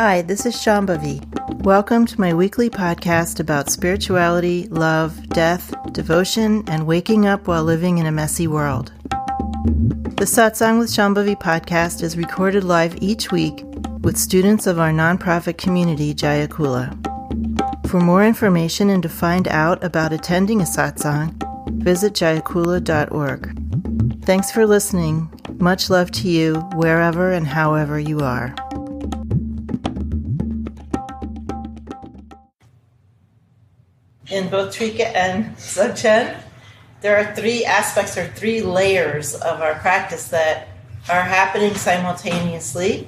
Hi, this is Shambhavi. Welcome to my weekly podcast about spirituality, love, death, devotion, and waking up while living in a messy world. The Satsang with Shambhavi podcast is recorded live each week with students of our nonprofit community, Jayakula. For more information and to find out about attending a satsang, visit jayakula.org. Thanks for listening. Much love to you, wherever and however you are. In both Trika and Dzogchen, there are three aspects or three layers of our practice that are happening simultaneously,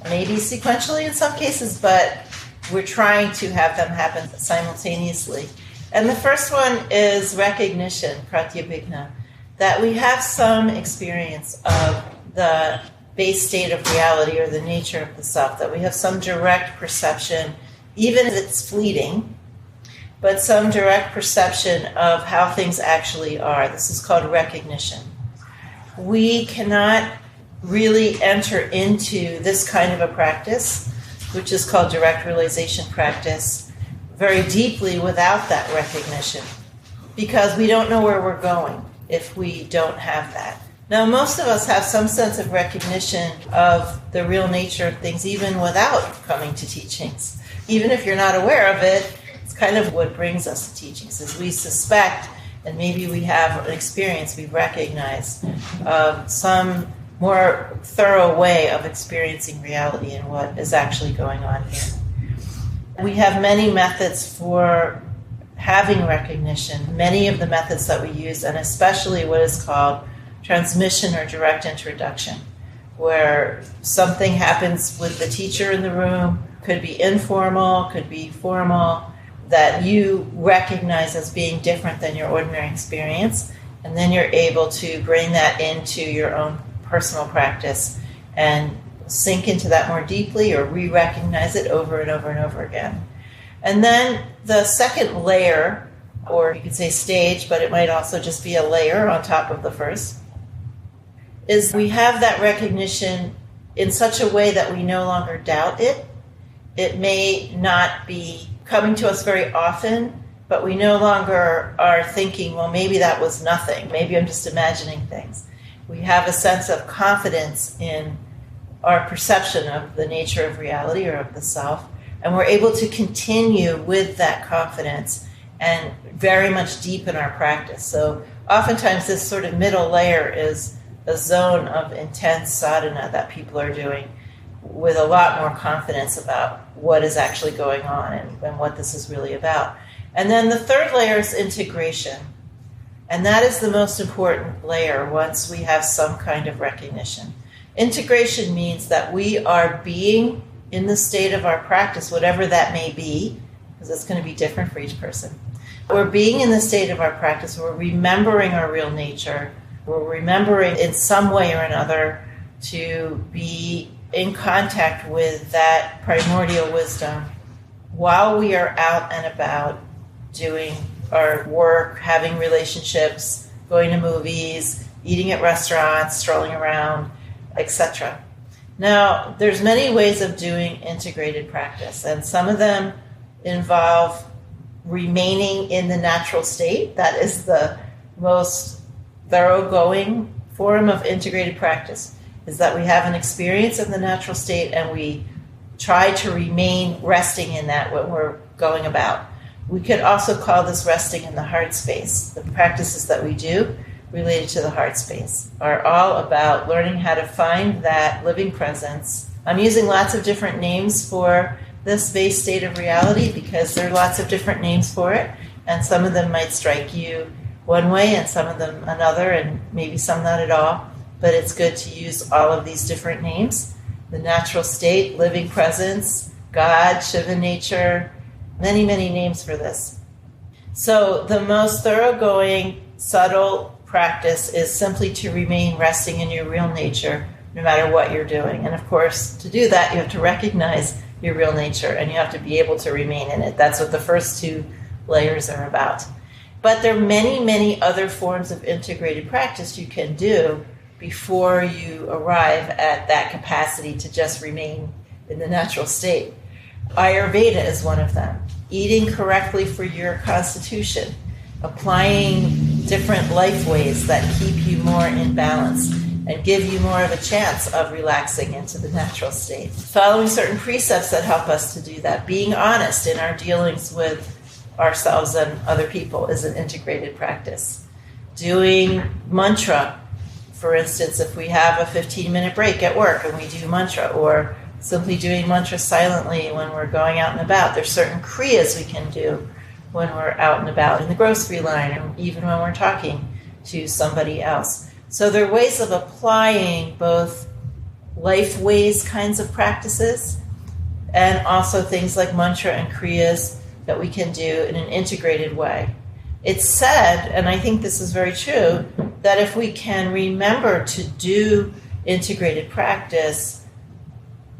maybe sequentially in some cases, but we're trying to have them happen simultaneously. And the first one is recognition, pratyabhijna, that we have some experience of the base state of reality or the nature of the self, that we have some direct perception, even if it's fleeting, but some direct perception of how things actually are. This is called recognition. We cannot really enter into this kind of a practice, which is called direct realization practice, very deeply without that recognition, because we don't know where we're going if we don't have that. Now, most of us have some sense of recognition of the real nature of things, even without coming to teachings. Even if you're not aware of it, it's kind of what brings us to teachings, is we suspect, and maybe we have an experience, we recognize some more thorough way of experiencing reality and what is actually going on here. We have many methods for having recognition, many of the methods that we use, and especially what is called transmission or direct introduction, where something happens with the teacher in the room, could be informal, could be formal, that you recognize as being different than your ordinary experience, and then you're able to bring that into your own personal practice and sink into that more deeply or re-recognize it over and over and over again. And then the second layer, or you could say stage, but it might also just be a layer on top of the first, is we have that recognition in such a way that we no longer doubt it. It may not be coming to us very often, but we no longer are thinking, well, maybe that was nothing. Maybe I'm just imagining things. We have a sense of confidence in our perception of the nature of reality or of the self, and we're able to continue with that confidence and very much deepen our practice. So oftentimes this sort of middle layer is a zone of intense sadhana that people are doing with a lot more confidence about what is actually going on and what this is really about. And then the third layer is integration. And that is the most important layer once we have some kind of recognition. Integration means that we are being in the state of our practice, whatever that may be, because it's going to be different for each person. We're being in the state of our practice, we're remembering our real nature, we're remembering in some way or another to be in contact with that primordial wisdom while we are out and about doing our work, having relationships, going to movies, eating at restaurants, strolling around, etc. Now, there's many ways of doing integrated practice, and some of them involve remaining in the natural state. That is the most thoroughgoing form of integrated practice, is that we have an experience in the natural state and we try to remain resting in that when we're going about. We could also call this resting in the heart space. The practices that we do related to the heart space are all about learning how to find that living presence. I'm using lots of different names for this base state of reality because there are lots of different names for it, and some of them might strike you one way and some of them another, and maybe some not at all. But it's good to use all of these different names. The natural state, living presence, God, Shiva nature, many, many names for this. So the most thoroughgoing, subtle practice is simply to remain resting in your real nature, no matter what you're doing. And of course, to do that, you have to recognize your real nature, and you have to be able to remain in it. That's what the first two layers are about. But there are many, many other forms of integrated practice you can do before you arrive at that capacity to just remain in the natural state. Ayurveda is one of them. Eating correctly for your constitution, applying different life ways that keep you more in balance and give you more of a chance of relaxing into the natural state. Following certain precepts that help us to do that. Being honest in our dealings with ourselves and other people is an integrated practice. Doing mantra, for instance, if we have a 15-minute break at work and we do mantra, or simply doing mantra silently when we're going out and about. There's certain kriyas we can do when we're out and about in the grocery line, and even when we're talking to somebody else. So there are ways of applying both life ways kinds of practices and also things like mantra and kriyas that we can do in an integrated way. It's said, and I think this is very true, that if we can remember to do integrated practice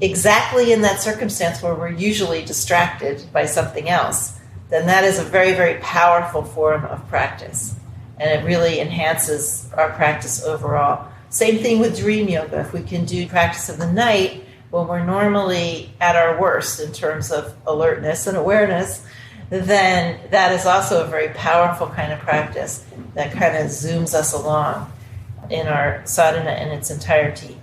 exactly in that circumstance where we're usually distracted by something else, then that is a very, very powerful form of practice. And it really enhances our practice overall. Same thing with dream yoga. If we can do practice of the night when we're normally at our worst in terms of alertness and awareness, then that is also a very powerful kind of practice that kind of zooms us along in our sadhana in its entirety.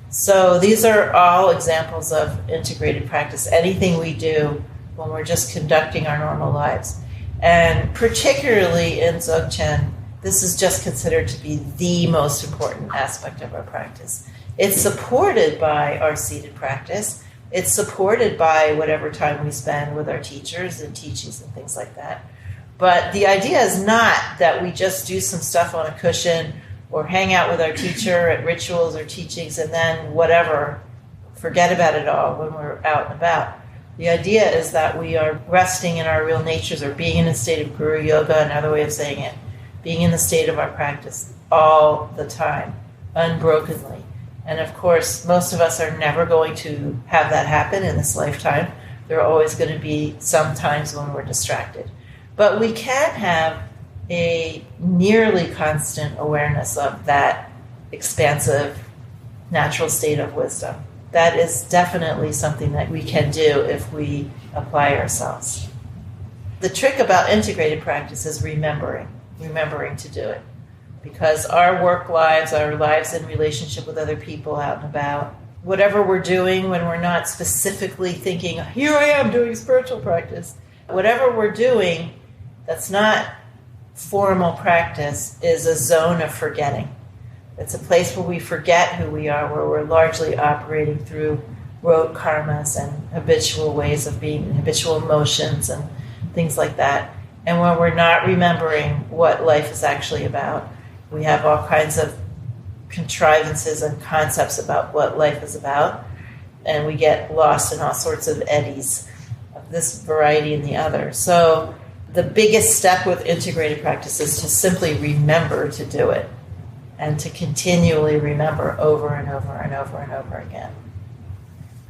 So these are all examples of integrated practice, anything we do when we're just conducting our normal lives. And particularly in Dzogchen, this is just considered to be the most important aspect of our practice. It's supported by our seated practice. It's supported by whatever time we spend with our teachers and teachings and things like that. But the idea is not that we just do some stuff on a cushion or hang out with our teacher at rituals or teachings and then whatever, forget about it all when we're out and about. The idea is that we are resting in our real natures, or being in a state of Guru Yoga, another way of saying it, being in the state of our practice all the time, unbrokenly. And of course, most of us are never going to have that happen in this lifetime. There are always going to be some times when we're distracted. But we can have a nearly constant awareness of that expansive natural state of wisdom. That is definitely something that we can do if we apply ourselves. The trick about integrated practice is remembering to do it. Because our work lives, our lives in relationship with other people out and about, whatever we're doing when we're not specifically thinking, here I am doing spiritual practice, whatever we're doing that's not formal practice is a zone of forgetting. It's a place where we forget who we are, where we're largely operating through rote karmas and habitual ways of being, habitual emotions and things like that. And when we're not remembering what life is actually about, we have all kinds of contrivances and concepts about what life is about, and we get lost in all sorts of eddies of this variety and the other. So the biggest step with integrated practice is to simply remember to do it and to continually remember over and over and over and over again.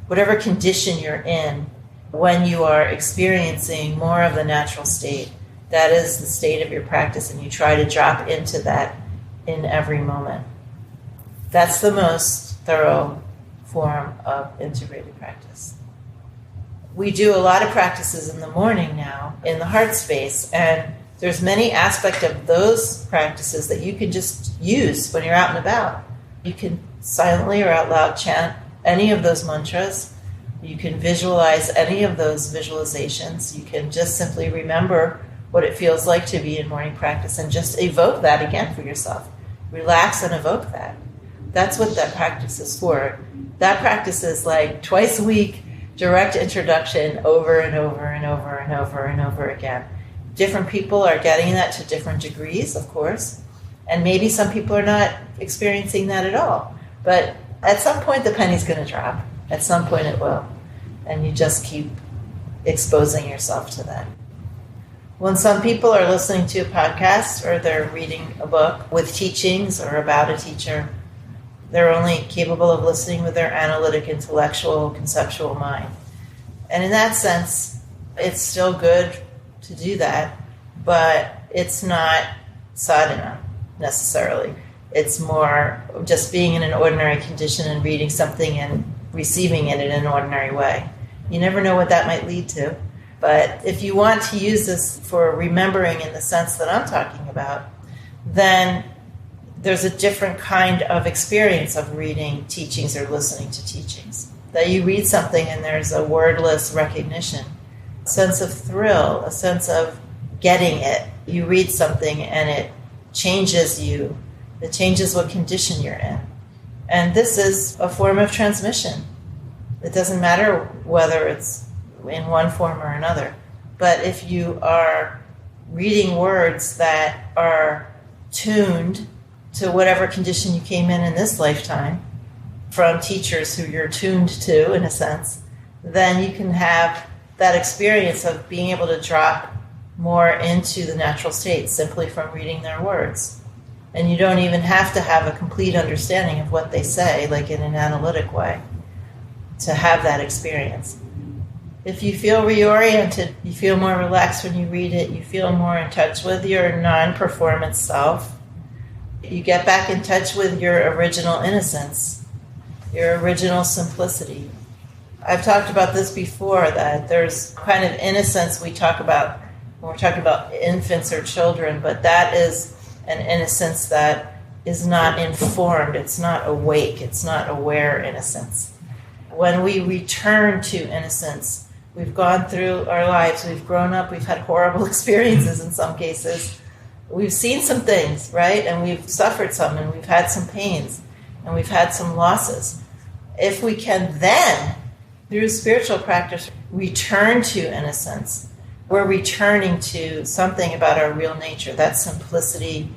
Whatever condition you're in, when you are experiencing more of the natural state, that is the state of your practice, and you try to drop into that in every moment. That's the most thorough form of integrated practice. We do a lot of practices in the morning now in the heart space, and there's many aspects of those practices that you can just use when you're out and about. You can silently or out loud chant any of those mantras. You can visualize any of those visualizations. You can just simply remember what it feels like to be in morning practice and just evoke that again for yourself. Relax and evoke that. That's what that practice is for. That practice is like twice a week, direct introduction over and over and over and over and over again. Different people are getting that to different degrees, of course, and maybe some people are not experiencing that at all. But at some point, the penny's going to drop. At some point, it will. And you just keep exposing yourself to that. When some people are listening to a podcast or they're reading a book with teachings or about a teacher, they're only capable of listening with their analytic, intellectual, conceptual mind. And in that sense, it's still good to do that, but it's not sadhana necessarily. It's more just being in an ordinary condition and reading something and receiving it in an ordinary way. You never know what that might lead to. But if you want to use this for remembering in the sense that I'm talking about, then there's a different kind of experience of reading teachings or listening to teachings. That you read something and there's a wordless recognition, a sense of thrill, a sense of getting it. You read something and it changes you. It changes what condition you're in. And this is a form of transmission. It doesn't matter whether it's in one form or another. But if you are reading words that are tuned to whatever condition you came in this lifetime, from teachers who you're tuned to, in a sense, then you can have that experience of being able to drop more into the natural state simply from reading their words. And you don't even have to have a complete understanding of what they say, like in an analytic way, to have that experience. If you feel reoriented, you feel more relaxed when you read it, you feel more in touch with your non-performance self, you get back in touch with your original innocence, your original simplicity. I've talked about this before, that there's kind of innocence we talk about when we're talking about infants or children, but that is an innocence that is not informed, it's not awake, it's not aware innocence. When we return to innocence, we've gone through our lives, we've grown up, we've had horrible experiences in some cases. We've seen some things, right? And we've suffered some, and we've had some pains, and we've had some losses. If we can then, through spiritual practice, return to innocence, we're returning to something about our real nature, that simplicity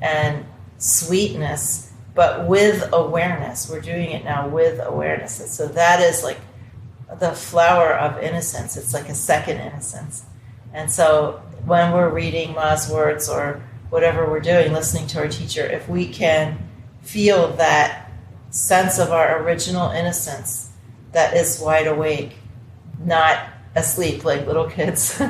and sweetness, but with awareness. We're doing it now with awareness. And so that is like the flower of innocence. It's like a second innocence. And so when we're reading Ma's words or whatever we're doing, listening to our teacher, if we can feel that sense of our original innocence that is wide awake, not asleep like little kids,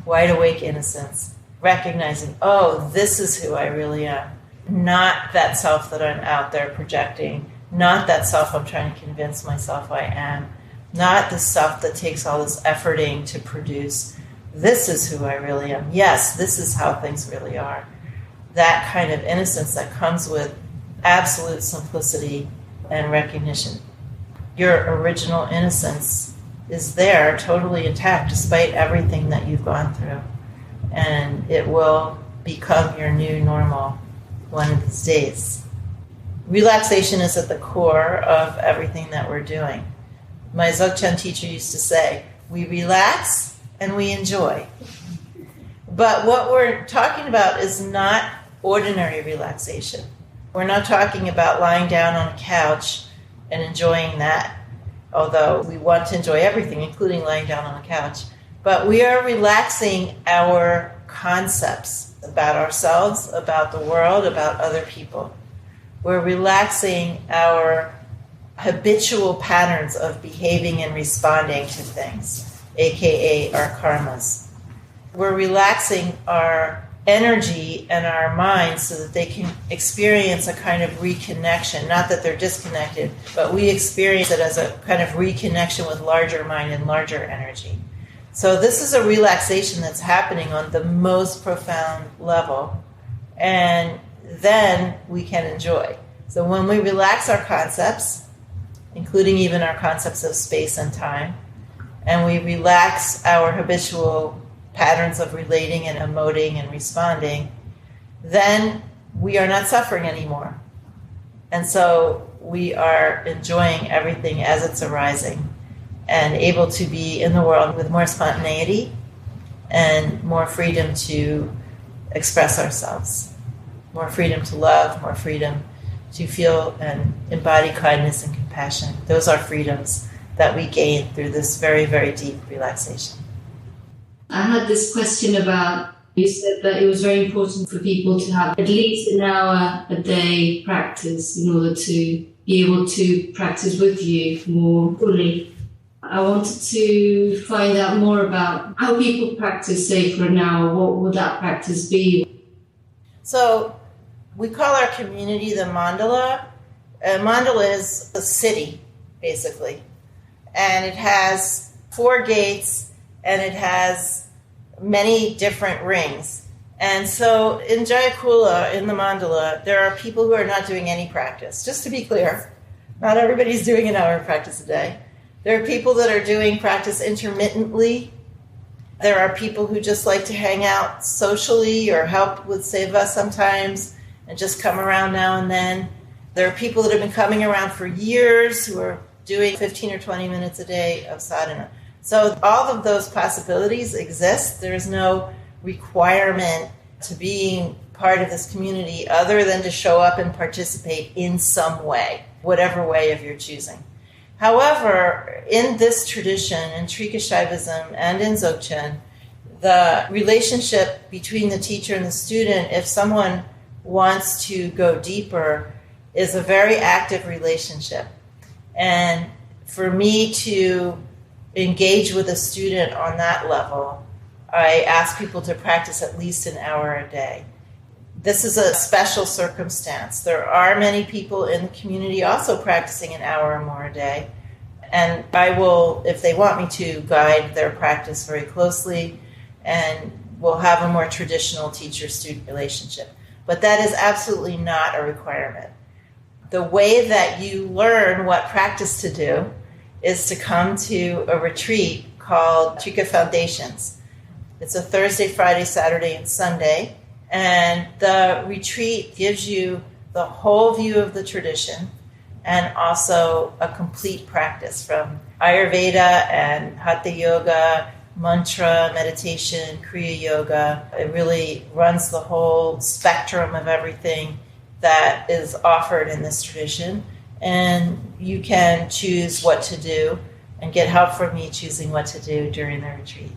wide awake innocence, recognizing, oh, this is who I really am, not that self that I'm out there projecting, not that self I'm trying to convince myself I am, not the self that takes all this efforting to produce. This is who I really am. Yes, this is how things really are. That kind of innocence that comes with absolute simplicity and recognition. Your original innocence is there, totally intact, despite everything that you've gone through. And it will become your new normal one of these days. Relaxation is at the core of everything that we're doing. My Dzogchen teacher used to say, we relax and we enjoy. But what we're talking about is not ordinary relaxation. We're not talking about lying down on a couch and enjoying that, although we want to enjoy everything, including lying down on a couch. But we are relaxing our concepts about ourselves, about the world, about other people. We're relaxing our habitual patterns of behaving and responding to things, aka our karmas. We're relaxing our energy and our minds so that they can experience a kind of reconnection. Not that they're disconnected, but we experience it as a kind of reconnection with larger mind and larger energy. So this is a relaxation that's happening on the most profound level, and then we can enjoy. So when we relax our concepts, including even our concepts of space and time, and we relax our habitual patterns of relating and emoting and responding, then we are not suffering anymore. And so we are enjoying everything as it's arising and able to be in the world with more spontaneity and more freedom to express ourselves, more freedom to love, more freedom to feel and embody kindness and compassion. Those are freedoms that we gain through this very, very deep relaxation. I had this question about, you said that it was very important for people to have at least an hour a day practice in order to be able to practice with you more fully. I wanted to find out more about how people practice, say, for an hour. What would that practice be? So we call our community the mandala. A mandala is a city, basically. And it has 4 gates, and it has many different rings. And so in Jayakula, in the mandala, there are people who are not doing any practice. Just to be clear, not everybody's doing an hour of practice a day. There are people that are doing practice intermittently. There are people who just like to hang out socially or help with seva sometimes and just come around now and then. There are people that have been coming around for years who are doing 15 or 20 minutes a day of sadhana. So all of those possibilities exist. There is no requirement to being part of this community other than to show up and participate in some way, whatever way of your choosing. However, in this tradition, in Trika Shaivism and in Dzogchen, the relationship between the teacher and the student, if someone wants to go deeper, is a very active relationship. And for me to engage with a student on that level, I ask people to practice at least an hour a day. This is a special circumstance. There are many people in the community also practicing an hour or more a day. And I will, if they want me to, guide their practice very closely, and we'll have a more traditional teacher-student relationship. But that is absolutely not a requirement. The way that you learn what practice to do is to come to a retreat called Trika Foundations. It's a Thursday, Friday, Saturday, and Sunday. And the retreat gives you the whole view of the tradition and also a complete practice from Ayurveda and Hatha Yoga, mantra, meditation, Kriya Yoga. It really runs the whole spectrum of everything that is offered in this tradition. And you can choose what to do and get help from me choosing what to do during the retreat.